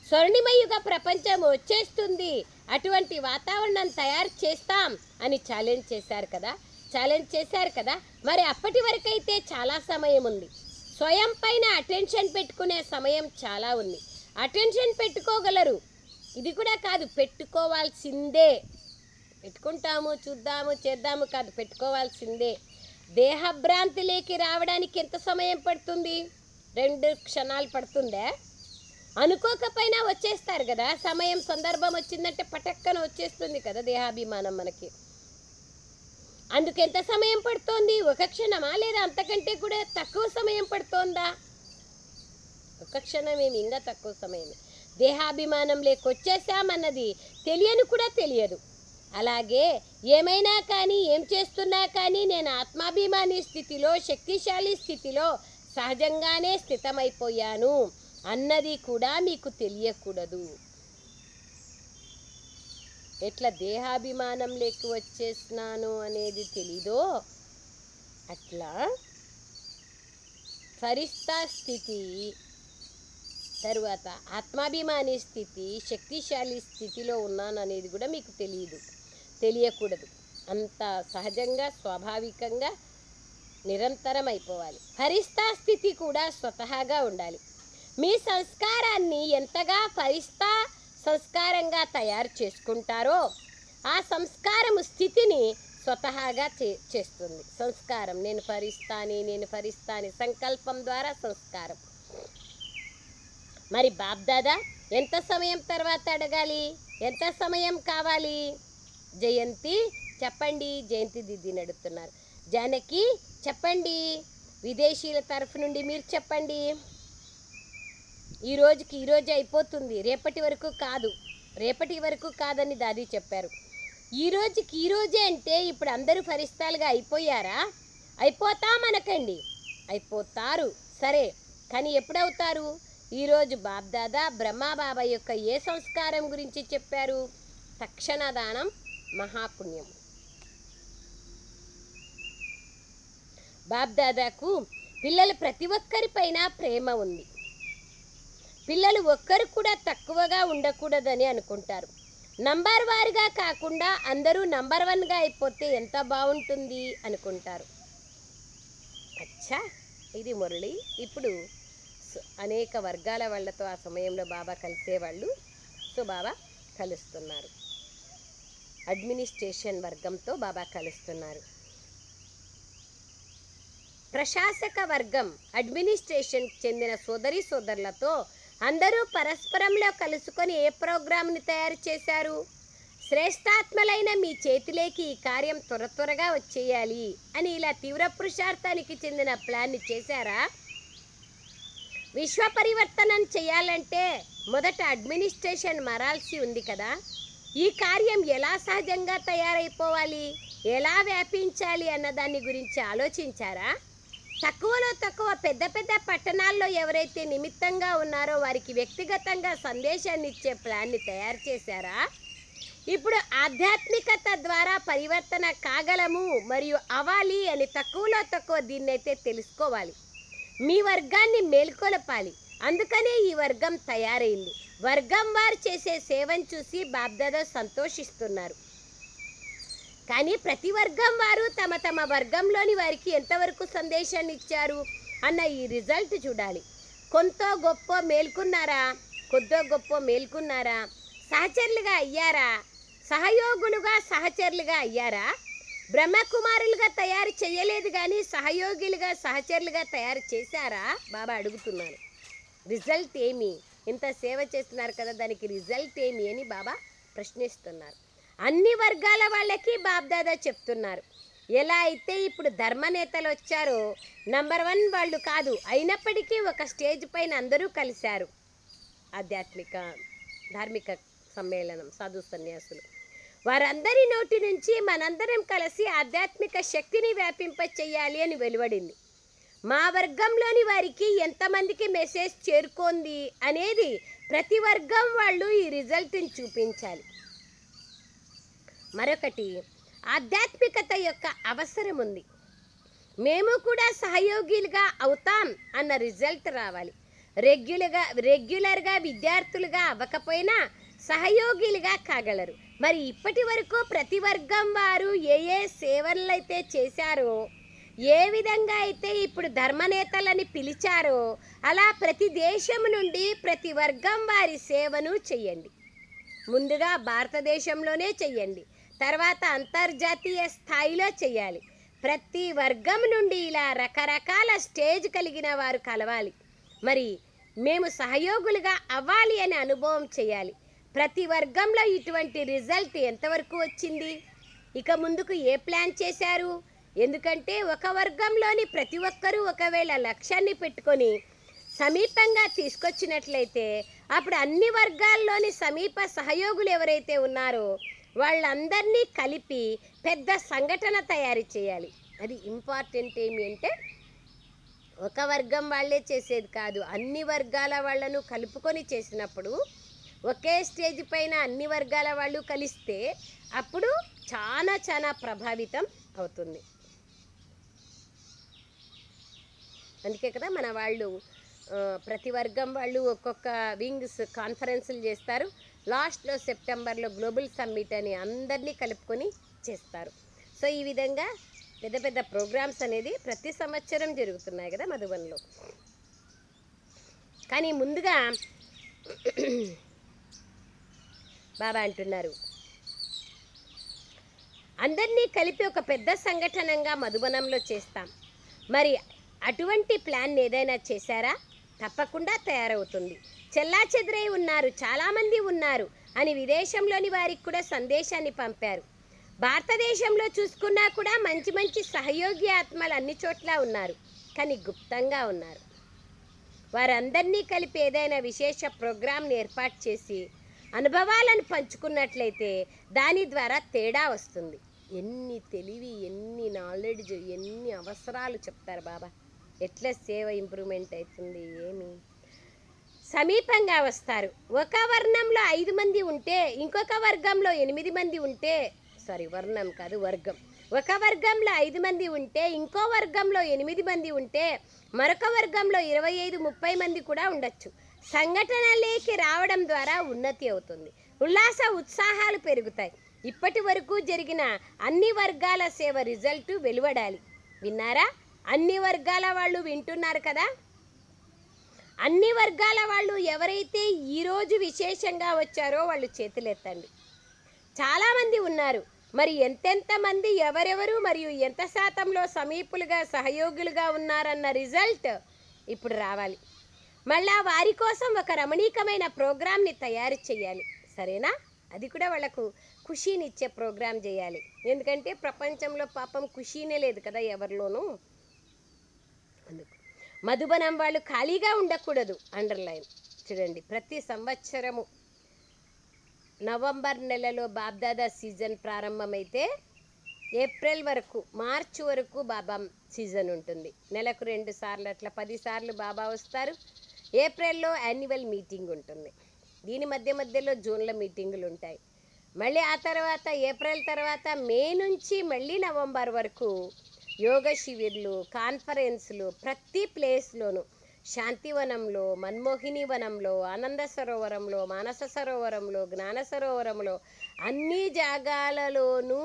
స్వర్ణిమయుగ ప్రపంచం వచ్చేస్తుంది, అటువంటి వాతావరణం తయారు చేస్తాం అని ఛాలెంజ్ చేశారు కదా. మరి అప్పటి వరకైతే చాలా సమయం ఉంది. స్వయం పైన అటెన్షన్ పెట్టుకునే సమయం చాలా ఉంది. అటెన్షన్ పెట్టుకోగలరు, ఇది కూడా కాదు, పెట్టుకోవాల్సిందే. పెట్టుకుంటాము, చూద్దాము, చేద్దాము కాదు, పెట్టుకోవాల్సిందే. దేహభ్రాంతిలోకి రావడానికి ఎంత సమయం పడుతుంది? 2 క్షణాలు పడుతుందా? అనుకోకపోయినా వచ్చేస్తారు కదా, సమయం సందర్భం వచ్చిందంటే పటక్కన వచ్చేస్తుంది కదా దేహాభిమానం మనకి. అందుకు ఎంత సమయం పడుతోంది? ఒక క్షణమా, లేదా అంతకంటే కూడా తక్కువ సమయం పడుతోందా? ఒక క్షణమేమి, ఇంకా తక్కువ సమయమే. దేహాభిమానం లేకొచ్చేసామన్నది తెలియని కూడా తెలియదు. అలాగే ఏమైనా కానీ, ఏం చేస్తున్నా కానీ నేను ఆత్మాభిమాని స్థితిలో, శక్తిశాలి స్థితిలో సహజంగానే స్థితమైపోయాను అన్నది కూడా మీకు తెలియకూడదు. ఎట్లా దేహాభిమానం లేక వచ్చేసినాను అనేది తెలీదో అట్లా ఫరిస్తా స్థితి, తరువాత ఆత్మాభిమాని స్థితి, శక్తిశాలి స్థితిలో ఉన్నాను అనేది కూడా మీకు తెలియకూడదు. అంత సహజంగా స్వాభావికంగా నిరంతరం అయిపోవాలి. ఫరిస్తా స్థితి కూడా స్వతహాగా ఉండాలి. మీ సంస్కారాన్ని ఎంతగా ఫరిస్తా సంస్కారంగా తయారు చేసుకుంటారో ఆ సంస్కారము స్థితిని స్వతహాగా చేస్తుంది. సంస్కారం నేను ఫరిస్తాని సంకల్పం ద్వారా సంస్కారం. మరి బాబ్దాదా ఎంత సమయం తర్వాత అడగాలి? ఎంత సమయం కావాలి? జయంతి చెప్పండి. జయంతి దిద్దిని అడుగుతున్నారు. జానకి చెప్పండి. విదేశీయుల తరఫు నుండి మీరు చెప్పండి. ఈరోజే అయిపోతుంది, రేపటి వరకు కాదని దాది చెప్పారు. ఈరోజే అంటే ఇప్పుడు అందరూ ఫరిస్తాలుగా అయిపోయారా? అయిపోతామనకండి, అయిపోతారు సరే, కానీ ఎప్పుడవుతారు? ఈరోజు బాబ్దాదా బ్రహ్మాబాబా యొక్క ఏ సంస్కారం గురించి చెప్పారు? తక్షణ దానం మహాపుణ్యం. బాబ్దాదాకు పిల్లలు ప్రతి ఒక్కరిపైన ప్రేమ ఉంది. పిల్లలు ఒక్కరు కూడా తక్కువగా ఉండకూడదని అనుకుంటారు. నంబర్ వారుగా కాకుండా అందరూ నంబర్ 1గా అయిపోతే ఎంత బాగుంటుంది అనుకుంటారు. అచ్చా, ఇది మురళి. ఇప్పుడు అనేక వర్గాల వాళ్ళతో ఆ సమయంలో బాబా కలిసేవాళ్ళు. సో బాబా కలుస్తున్నారు. అడ్మినిస్ట్రేషన్ వర్గంతో బాబా కలుస్తున్నారు. ప్రశాసక వర్గం, అడ్మినిస్ట్రేషన్కి చెందిన సోదరులతో అందరూ పరస్పరంలో కలుసుకొని ఏ ప్రోగ్రామ్ని తయారు చేశారు? శ్రేష్టాత్మలైన మీ చేతిలోకి ఈ కార్యం త్వరగా వచ్చేయాలి అని ఇలా తీవ్ర పురుషార్థానికి చెందిన ప్లాన్ని చేశారా? విశ్వ పరివర్తనం చేయాలంటే మొదట అడ్మినిస్ట్రేషన్ మారాల్సి ఉంది కదా. ఈ కార్యం ఎలా సహజంగా తయారైపోవాలి, ఎలా వ్యాపించాలి అన్న దాని గురించి ఆలోచించారా? తక్కువలో తక్కువ పెద్ద పట్టణాల్లో ఎవరైతే నిమిత్తంగా ఉన్నారో వారికి వ్యక్తిగతంగా సందేశాన్ని ఇచ్చే ప్లాన్ని తయారు చేశారా? ఇప్పుడు ఆధ్యాత్మికత ద్వారా పరివర్తన కాగలము మరియు అవ్వాలి అని తక్కువలో తక్కువ దీన్నైతే తెలుసుకోవాలి. మీ వర్గాన్ని మేల్కొలపాలి. అందుకనే ఈ వర్గం తయారైంది. వర్గం వారు చేసే సేవను చూసి బాబ్దాదా సంతోషిస్తున్నారు. కానీ ప్రతి వర్గం వారు తమ వర్గంలోని వారికి ఎంతవరకు సందేశాన్ని ఇచ్చారు అన్న ఈ రిజల్ట్ చూడాలి. కొద్దో గొప్ప మేల్కున్నారా? సహచరులుగా అయ్యారా? సహచరులుగా అయ్యారా? బ్రహ్మకుమారులుగా తయారు చేయలేదు కానీ సహచరులుగా తయారు చేశారా? బాబా అడుగుతున్నారు. రిజల్ట్ ఏమి? ఇంత సేవ చేస్తున్నారు కదా, దానికి రిజల్ట్ ఏమి అని బాబా ప్రశ్నిస్తున్నారు. అన్ని వర్గాల వాళ్ళకి బాబ్దాదా చెప్తున్నారు. ఎలా అయితే ఇప్పుడు ధర్మనేతలు వచ్చారో నంబర్ 1 వాళ్ళు కాదు, అయినప్పటికీ ఒక స్టేజ్ పైన అందరూ కలిశారు. ధార్మిక సమ్మేళనం, సాధు సన్యాసులు. వారందరి నోటి నుంచి మనందరం కలిసి ఆధ్యాత్మిక శక్తిని వ్యాపింప చెయ్యాలి అని వెలువడింది. మా వర్గంలోని వారికి ఎంతమందికి మెసేజ్ చేరుకోంది అనేది ప్రతి వర్గం వాళ్ళు ఈ రిజల్ట్ని చూపించాలి. మరొకటి, ఆధ్యాత్మికత యొక్క అవసరం ఉంది. మేము కూడా సహయోగిలుగా అవుతాం అన్న రిజల్ట్ రావాలి. రెగ్యులర్గా విద్యార్థులుగా అవ్వకపోయినా సహయోగిలుగా కాగలరు. మరి ఇప్పటి వరకు ప్రతి వర్గం వారు ఏ సేవలైతే చేశారో, ఏ విధంగా అయితే ఇప్పుడు ధర్మనేతలని పిలిచారో అలా ప్రతి దేశం నుండి ప్రతి వర్గం వారి సేవను చెయ్యండి. ముందుగా భారతదేశంలోనే చెయ్యండి, తర్వాత అంతర్జాతీయ స్థాయిలో చెయ్యాలి. ప్రతి వర్గం నుండి ఇలా రకరకాల స్టేజ్ కలిగిన వారు కలవాలి. మరి మేము సహయోగులుగా అవ్వాలి అనే అనుభవం చేయాలి. ప్రతి వర్గంలో ఇటువంటి రిజల్ట్ ఎంతవరకు వచ్చింది? ఇక ముందుకు ఏ ప్లాన్ చేశారు? ఎందుకంటే ఒక వర్గంలోని ప్రతి ఒక్కరూ ఒకవేళ లక్ష్యాన్ని పెట్టుకొని సమీపంగా తీసుకొచ్చినట్లయితే అప్పుడు అన్ని వర్గాల్లోని సమీప సహయోగులు ఎవరైతే ఉన్నారో వాళ్ళందరినీ కలిపి పెద్ద సంఘటన తయారు చేయాలి. అది ఇంపార్టెంట్. ఏమి అంటే ఒక వర్గం వాళ్ళే చేసేది కాదు, అన్ని వర్గాల వాళ్ళను కలుపుకొని చేసినప్పుడు ఒకే స్టేజ్ పైన అన్ని వర్గాల వాళ్ళు కలిస్తే అప్పుడు చాలా ప్రభావితం అవుతుంది. అందుకే కదా మన వాళ్ళు ప్రతి వర్గం వాళ్ళు ఒక్కొక్క వింగ్స్ కాన్ఫరెన్సులు చేస్తారు. లాస్ట్లో సెప్టెంబర్లో గ్లోబల్ సమ్మిట్ అని అందరినీ కలుపుకొని చేస్తారు. సో ఈ విధంగా పెద్ద పెద్ద ప్రోగ్రామ్స్ అనేది ప్రతి సంవత్సరం జరుగుతున్నాయి కదా మధుబన్లో. కానీ ముందుగా బాబా అంటున్నారు, అందరినీ కలిపి ఒక పెద్ద సంఘటనంగా మధుబనంలో చేస్తాం. మరి అటువంటి ప్లాన్ ఏదైనా చేశారా? తప్పకుండా తయారవుతుంది. చెల్లాచెదురై ఉన్నారు, చాలామంది ఉన్నారు అని విదేశంలోని వారికి కూడా సందేశాన్ని పంపారు. భారతదేశంలో చూసుకున్నా కూడా మంచి మంచి సహయోగి ఆత్మలు అన్ని చోట్ల ఉన్నారు, కానీ గుప్తంగా ఉన్నారు. వారందరినీ కలిపి ఏదైనా విశేష ప్రోగ్రాంని ఏర్పాటు చేసి అనుభవాలను పంచుకున్నట్లయితే దాని ద్వారా తేడా వస్తుంది. ఎన్ని తెలివి, ఎన్ని నాలెడ్జ్, ఎన్ని అవసరాలు చెప్తారు బాబా. ఎట్లా సేవ ఇంప్రూవ్మెంట్ అవుతుంది. ఏమి సమీపంగా వస్తారు. ఒక వర్ణంలో 5 మంది ఉంటే ఇంకొక వర్గంలో 8 మంది ఉంటే, వర్ణం కాదు వర్గం, ఒక వర్గంలో 5 మంది ఉంటే ఇంకో వర్గంలో 8 మంది ఉంటే మరొక వర్గంలో 25-30 మంది కూడా ఉండొచ్చు. సంఘటనలోకి రావడం ద్వారా ఉన్నతి అవుతుంది, ఉల్లాస ఉత్సాహాలు పెరుగుతాయి. ఇప్పటి వరకు జరిగిన అన్ని వర్గాల సేవ రిజల్ట్ వెలువడాలి. విన్నారా? అన్ని వర్గాల వాళ్ళు వింటున్నారు కదా. అన్ని వర్గాల వాళ్ళు ఎవరైతే ఈరోజు విశేషంగా వచ్చారో వాళ్ళు చేతులెత్తండి. చాలామంది ఉన్నారు. మరి ఎంతెంత మంది, ఎవరెవరు, మరియు ఎంత శాతంలో సమీపులుగా సహయోగులుగా ఉన్నారన్న రిజల్ట్ ఇప్పుడు రావాలి. మళ్ళా వారి కోసం ఒక రమణీకమైన ప్రోగ్రాంని తయారు చేయాలి. సరేనా? అది కూడా వాళ్ళకు ఖుషీనిచ్చే ప్రోగ్రాం చేయాలి. ఎందుకంటే ప్రపంచంలో పాపం ఖుషీనే లేదు కదా ఎవరిలోనూ. అందుకు మధుబనం వాళ్ళు ఖాళీగా ఉండకూడదు. అండర్లైన్ చూడండి. ప్రతి సంవత్సరము నవంబర్ నెలలో బాబ్దాదా సీజన్ ప్రారంభమైతే ఏప్రిల్ వరకు, మార్చి వరకు బాబా సీజన్ ఉంటుంది. నెలకు 2 సార్లు అట్లా 10 సార్లు బాబా వస్తారు. ఏప్రిల్లో యాన్యువల్ మీటింగ్ ఉంటుంది. దీని మధ్యలో జూన్లో మీటింగులు ఉంటాయి. మళ్ళీ ఆ తర్వాత ఏప్రిల్ తర్వాత మే నుంచి మళ్ళీ నవంబర్ వరకు యోగ శిబిర్లు, కాన్ఫరెన్స్లు ప్రతి ప్లేస్లోనూ, శాంతివనంలో, మన్మోహిని వనంలో, ఆనంద సరోవరంలో, మానస సరోవరంలో, జ్ఞాన సరోవరంలో అన్ని జాగాలలోనూ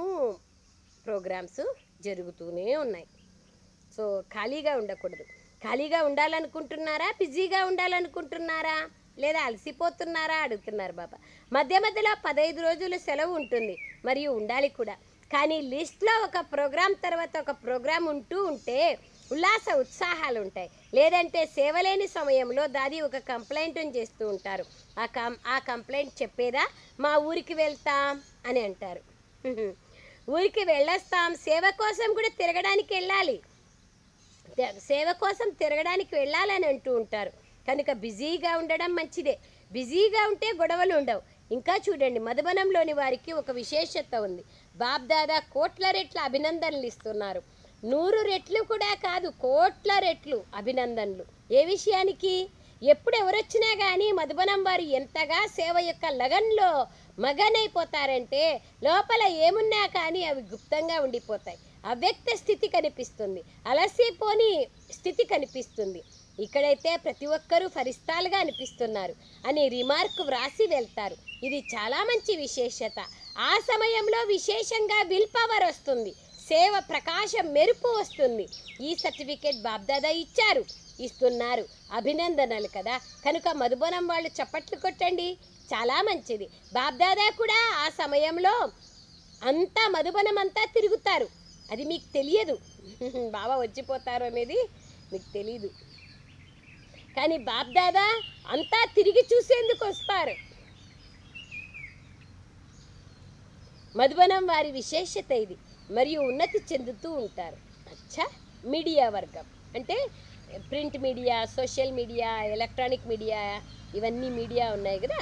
ప్రోగ్రామ్స్ జరుగుతూనే ఉన్నాయి. సో ఖాళీగా ఉండకూడదు. ఖాళీగా ఉండాలనుకుంటున్నారా? బిజీగా ఉండాలనుకుంటున్నారా? లేదా అలసిపోతున్నారా అడుగుతున్నారు బాబా. మధ్యలో 15 రోజులు సెలవు ఉంటుంది, మరియు ఉండాలి కూడా. కానీ లిస్ట్లో ఒక ప్రోగ్రాం తర్వాత ఒక ప్రోగ్రాం ఉంటే ఉల్లాస ఉత్సాహాలు ఉంటాయి. లేదంటే సేవలేని సమయంలో దాది ఒక కంప్లైంట్ని చేస్తూ ఉంటారు. ఆ కంప్లైంట్ చెప్పేదా? మా ఊరికి వెళ్తాం అని అంటారు. ఊరికి వెళ్ళొస్తాం, సేవ కోసం కూడా తిరగడానికి వెళ్ళాలి, సేవ కోసం తిరగడానికి వెళ్ళాలని అంటూ ఉంటారు. కనుక బిజీగా ఉండడం మంచిదే. బిజీగా ఉంటే గొడవలు ఉండవు. ఇంకా చూడండి, మధుబనంలోని వారికి ఒక విశేషత ఉంది. బాబ్దాదా కోట్ల రెట్ల అభినందనలు ఇస్తున్నారు. 100 రెట్లు కూడా కాదు, కోట్ల రెట్లు అభినందనలు. ఏ విషయానికి? ఎప్పుడు ఎవరొచ్చినా కానీ మధుబనం వారు ఎంతగా సేవ యొక్క లగన్లో మగనైపోతారంటే లోపల ఏమున్నా కానీ అవి గుప్తంగా ఉండిపోతాయి. అవ్యక్త స్థితి కనిపిస్తుంది, అలసిపోని స్థితి కనిపిస్తుంది. ఇక్కడైతే ప్రతి ఒక్కరూ ఫరిస్తాలుగా అనిపిస్తున్నారు అని రిమార్క్ వ్రాసి వెళ్తారు. ఇది చాలా మంచి విశేషత. ఆ సమయంలో విశేషంగా విల్ పవర్ వస్తుంది, సేవ ప్రకాశం మెరుపు వస్తుంది. ఈ సర్టిఫికేట్ బాబ్దాదా ఇస్తున్నారు. అభినందనలు కదా. కనుక మధుబనం వాళ్ళు చప్పట్లు కొట్టండి, చాలా మంచిది. బాబ్దాదా కూడా ఆ సమయంలో అంతా మధుబనం అంతా తిరుగుతారు. అది మీకు తెలియదు, బాబా వచ్చిపోతారు అనేది మీకు తెలీదు. కానీ బాప్దాదా అంతా తిరిగి చూసేందుకు వస్తారు. మధుబనం వారి విశేషత ఇది, మరియు ఉన్నతి చెందుతూ ఉంటారు. అచ్చా, మీడియా వర్గం అంటే print media, social media, electronic media, ఇవన్నీ మీడియా ఉన్నాయి కదా.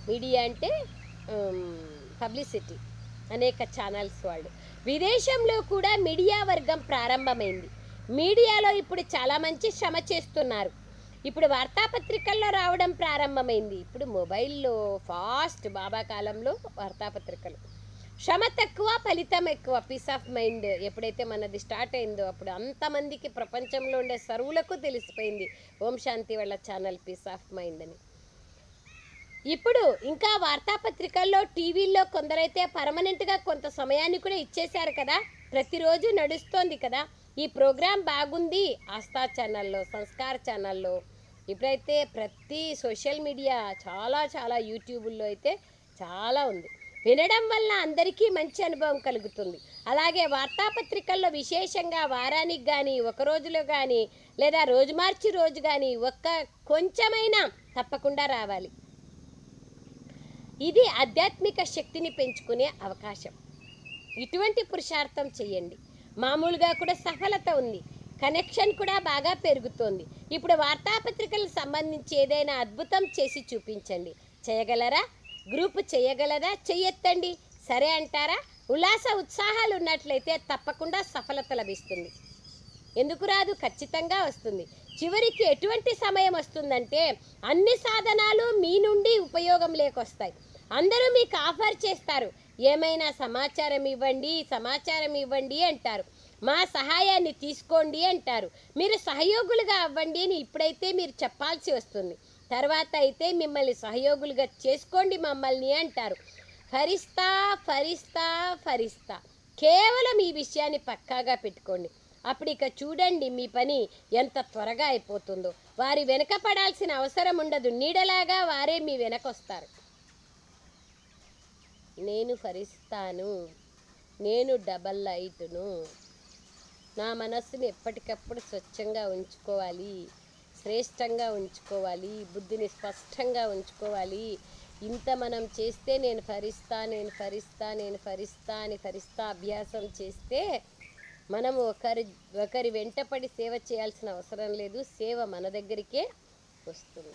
మీడియా అంటే పబ్లిసిటీ, అనేక ఛానల్స్ వాళ్ళు. విదేశంలో కూడా మీడియా వర్గం ప్రారంభమైంది. మీడియాలో ఇప్పుడు చాలా మంచి శ్రమ చేస్తున్నారు. ఇప్పుడు వార్తాపత్రికల్లో రావడం ప్రారంభమైంది. ఇప్పుడు మొబైల్లో ఫాస్ట్, బాబా కాలంలో వార్తాపత్రికలు. శ్రమ తక్కువ, ఫలితం ఎక్కువ, పీస్ ఆఫ్ మైండ్. ఎప్పుడైతే మనది స్టార్ట్ అయిందో అప్పుడు అంతమందికి, ప్రపంచంలో ఉండే సర్వులకు తెలిసిపోయింది ఓం శాంతి వాళ్ళ ఛానల్ పీస్ ఆఫ్ మైండ్ అని. ఇప్పుడు ఇంకా వార్తాపత్రికల్లో, టీవీల్లో కొందరైతే పర్మనెంట్గా కొంత సమయాన్ని కూడా ఇచ్చేశారు కదా, ప్రతిరోజు నడుస్తోంది కదా. ఈ ప్రోగ్రాం బాగుంది ఆస్థా ఛానల్లో, సంస్కార్ ఛానల్లో. ఇప్పుడైతే ప్రతి సోషల్ మీడియా చాలా యూట్యూబుల్లో అయితే చాలా ఉంది. వినడం వల్ల అందరికీ మంచి అనుభవం కలుగుతుంది. అలాగే వార్తాపత్రికల్లో విశేషంగా వారానికి కానీ, ఒక రోజులో కానీ, లేదా రోజు మార్చి రోజు కానీ కొంచెమైనా తప్పకుండా రావాలి. ఇది ఆధ్యాత్మిక శక్తిని పెంచుకునే అవకాశం. ఇటువంటి పురుషార్థం చేయండి. మామూలుగా కూడా సఫలత ఉంది, కనెక్షన్ కూడా బాగా పెరుగుతోంది. ఇప్పుడు వార్తాపత్రికలకు సంబంధించి ఏదైనా అద్భుతం చేసి చూపించండి. చేయగలరా? గ్రూప్ చేయగలరా? చెయ్యెత్తండి. సరే అంటారా? ఉల్లాస ఉత్సాహాలు ఉన్నట్లయితే తప్పకుండా సఫలత లభిస్తుంది. ఎందుకు రాదు? ఖచ్చితంగా వస్తుంది. చివరికి ఎటువంటి సమయం వస్తుందంటే అన్ని సాధనాలు మీ నుండి ఉపయోగం లేకొస్తాయి. అందరూ మీకు ఆఫర్ చేస్తారు, ఏమైనా సమాచారం ఇవ్వండి అంటారు. మా సహాయాన్ని తీసుకోండి అంటారు. మీరు సహయోగులుగా అవ్వండి అని ఇప్పుడైతే మీరు చెప్పాల్సి వస్తుంది. తర్వాత అయితే మిమ్మల్ని సహయోగులుగా చేసుకోండి మమ్మల్ని అంటారు. ఫరిస్తా కేవలం ఈ విషయాన్ని పక్కాగా పెట్టుకోండి. అప్పుడు ఇక చూడండి మీ పని ఎంత త్వరగా అయిపోతుందో. వారి వెనక పడాల్సిన అవసరం ఉండదు. నీడలాగా వారే మీ వెనకొస్తారు. నేను ఫరిస్తాను, నేను డబల్ లైట్ను. నా మనస్సుని ఎప్పటికప్పుడు స్వచ్ఛంగా ఉంచుకోవాలి, శ్రేష్టంగా ఉంచుకోవాలి, బుద్ధిని స్పష్టంగా ఉంచుకోవాలి. ఇంత మనం చేస్తే నేను ఫరిస్తా అని అభ్యాసం చేస్తే మనం ఒకరి వెంటపడి సేవ చేయాల్సిన అవసరం లేదు. సేవ మన దగ్గరికే వస్తుంది.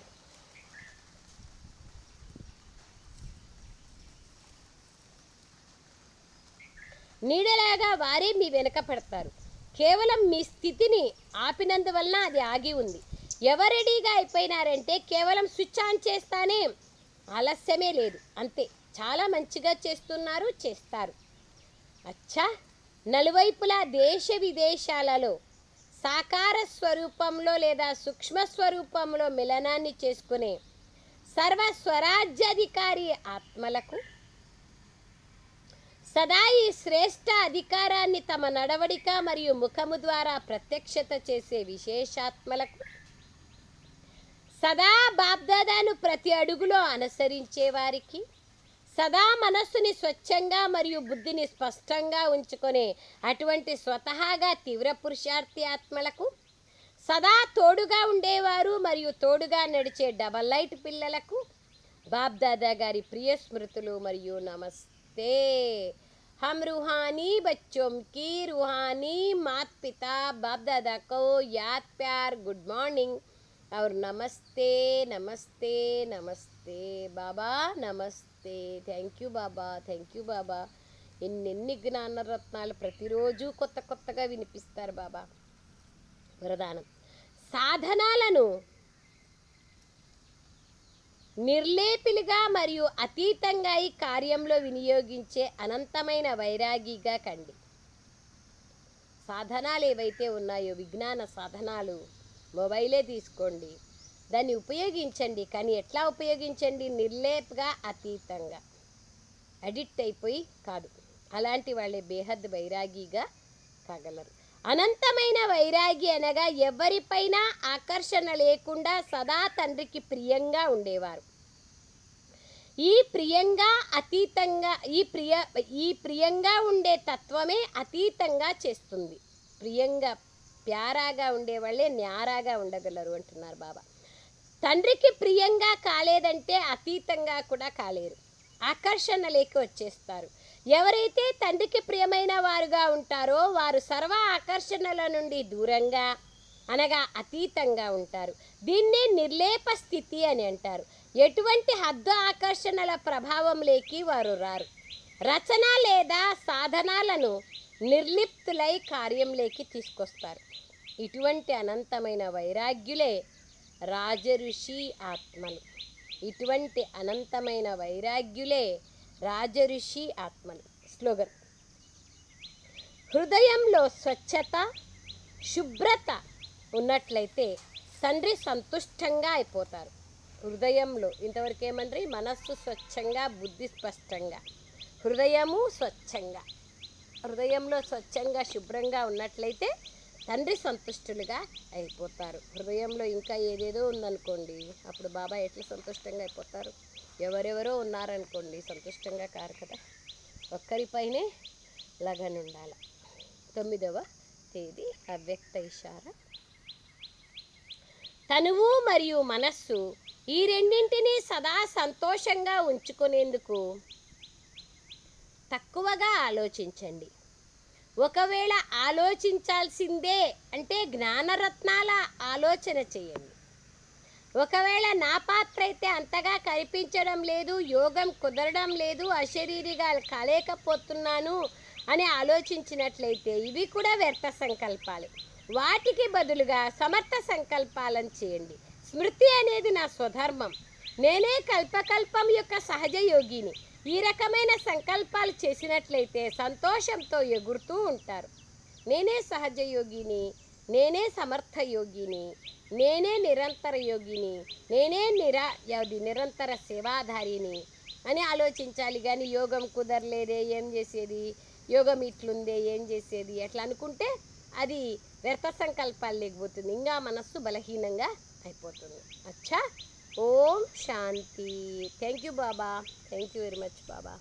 నీడలాగా వారే మీ వెనక పడతారు. కేవలం మీ స్థితిని ఆపినందువలన అది ఆగి ఉంది. ఎవరు రెడీగా అయిపోయినారంటే కేవలం స్విచ్ ఆన్ చేస్తానే, ఆలస్యమే లేదు, అంతే. చాలా మంచిగా చేస్తారు. అచ్చా, నలువైపులా దేశ విదేశాలలో సాకార స్వరూపంలో లేదా సూక్ష్మ స్వరూపంలో మిలనాన్ని చేసుకునే సర్వ స్వరాజ్యాధికారి ఆత్మలకు, సదా ఈ శ్రేష్ఠ అధికారాన్ని తమ నడవడిక మరియు ముఖము ద్వారా ప్రత్యక్షత చేసే విశేషాత్మలకు, సదా బాప్దాదాను ప్రతి అడుగులో అనుసరించే వారికి, సదా మనస్సుని స్వచ్ఛంగా మరియు బుద్ధిని స్పష్టంగా ఉంచుకునే అటువంటి స్వతహాగా తీవ్ర పురుషార్థి ఆత్మలకు, సదా తోడుగా ఉండేవారు మరియు తోడుగా నడిచే డబల్ లైట్ పిల్లలకు బాప్దాదా గారి ప్రియ స్మృతులు మరియు నమస్తే. हम रूहानी बच्चों की रूहानी माता पिता बाप दादा को याद प्यार गुड मॉर्निंग और नमस्ते नमस्ते नमस्ते बाबा नमस्ते. థ్యాంక్ యూ బాబా. ఎన్ని జ్ఞానరత్నాలు ప్రతిరోజు కొత్తగా వినిపిస్తారు బాబా. వరదానం: సాధనాలను నిర్లేపిలుగా మరియు అతీతంగా ఈ కార్యంలో వినియోగించే అనంతమైన వైరాగిగా కండి. సాధనాలు ఏవైతే ఉన్నాయో, విజ్ఞాన సాధనాలు, మొబైలే తీసుకోండి, దాన్ని ఉపయోగించండి. కానీ ఎట్లా ఉపయోగించండి? నిర్లేప్గా, అతీతంగా, అడిక్ట్ అయిపోయి కాదు. అలాంటి వాళ్ళే బేహద్ వైరాగిగా కాగలరు. అనంతమైన వైరాగి అనగా ఎవరిపైనా ఆకర్షణ లేకుండా సదా తండ్రికి ప్రియంగా ఉండేవారు. ఈ ప్రియంగా ఉండే తత్వమే అతీతంగా చేస్తుంది. ప్యారాగా ఉండేవాళ్ళే న్యారాగా ఉండగలరు అంటున్నారు బాబా. తండ్రికి ప్రియంగా కాలేదంటే అతీతంగా కూడా కాలేరు, ఆకర్షణలోకి వచ్చేస్తారు. ఎవరైతే తండ్రికి ప్రియమైన వారుగా ఉంటారో వారు సర్వ ఆకర్షణల నుండి దూరంగా అనగా అతీతంగా ఉంటారు. దీన్నే నిర్లేప స్థితి అని అంటారు. ఎటువంటి హద్దు ఆకర్షణల ప్రభావంలోకి వారు రారు. రచన లేదా సాధనాలను నిర్లిప్తులై కార్యంలోకి తీసుకొస్తారు. ఇటువంటి అనంతమైన వైరాగ్యులే రాజఋషి ఆత్మలు. ఇటువంటి అనంతమైన వైరాగ్యులే రాజఋషి ఆత్మలు. స్లోగన్: హృదయంలో స్వచ్ఛత, శుభ్రత ఉన్నట్లయితే తండ్రి సంతుష్టంగా అయిపోతారు. హృదయంలో ఇంతవరకు ఏమంటారు? మనస్సు స్వచ్ఛంగా, బుద్ధి స్పష్టంగా, హృదయము స్వచ్ఛంగా. హృదయంలో స్వచ్ఛంగా శుభ్రంగా ఉన్నట్లయితే తండ్రి సంతుష్టులుగా అయిపోతారు. హృదయంలో ఇంకా ఏదేదో ఉందనుకోండి, అప్పుడు బాబా ఎట్లా సంతుష్టంగా అయిపోతారు? ఎవరెవరో ఉన్నారనుకోండి, సంతుష్టంగా కారు కదా. ఒక్కరిపైనే లగన్ ఉండాల. 9వ తేదీ అవ్యక్త ఇషారా. తనువు మరియు మనస్సు ఈ రెండింటినీ సదా సంతోషంగా ఉంచుకునేందుకు తక్కువగా ఆలోచించండి. ఒకవేళ ఆలోచించాల్సిందే అంటే జ్ఞానరత్నాల ఆలోచన చేయండి. ఒకవేళ నా పాత్ర అయితే అంతగా కనిపించడం లేదు, యోగం కుదరడం లేదు, అశరీరిగా కాలేకపోతున్నాను అని ఆలోచించినట్లయితే ఇవి కూడా వ్యర్థ సంకల్పాలు. వాటికి బదులుగా సమర్థ సంకల్పాలను చేయండి. స్మృతి అనేది నా స్వధర్మం, నేనే కల్పకల్పం యొక్క సహజ యోగిని. ఈ రకమైన సంకల్పాలు చేసినట్లయితే సంతోషంతో ఎగురుతూ ఉంటారు. నేనే సహజ యోగిని, నేనే సమర్థ యోగిని, నేనే నిరంతర యోగిని, నేనే నిరంతర సేవాధారిని అని ఆలోచించాలి. కానీ యోగం కుదరలేదే ఏం చేసేది, యోగం ఇట్లుందే ఏం చేసేది అట్లా అనుకుంటే అది వ్యర్థ సంకల్పాలు లేకపోతుంది, ఇంకా మనస్సు బలహీనంగా అయిపోతుంది. అచ్చా, Om Shanti. Thank you Baba, thank you very much Baba.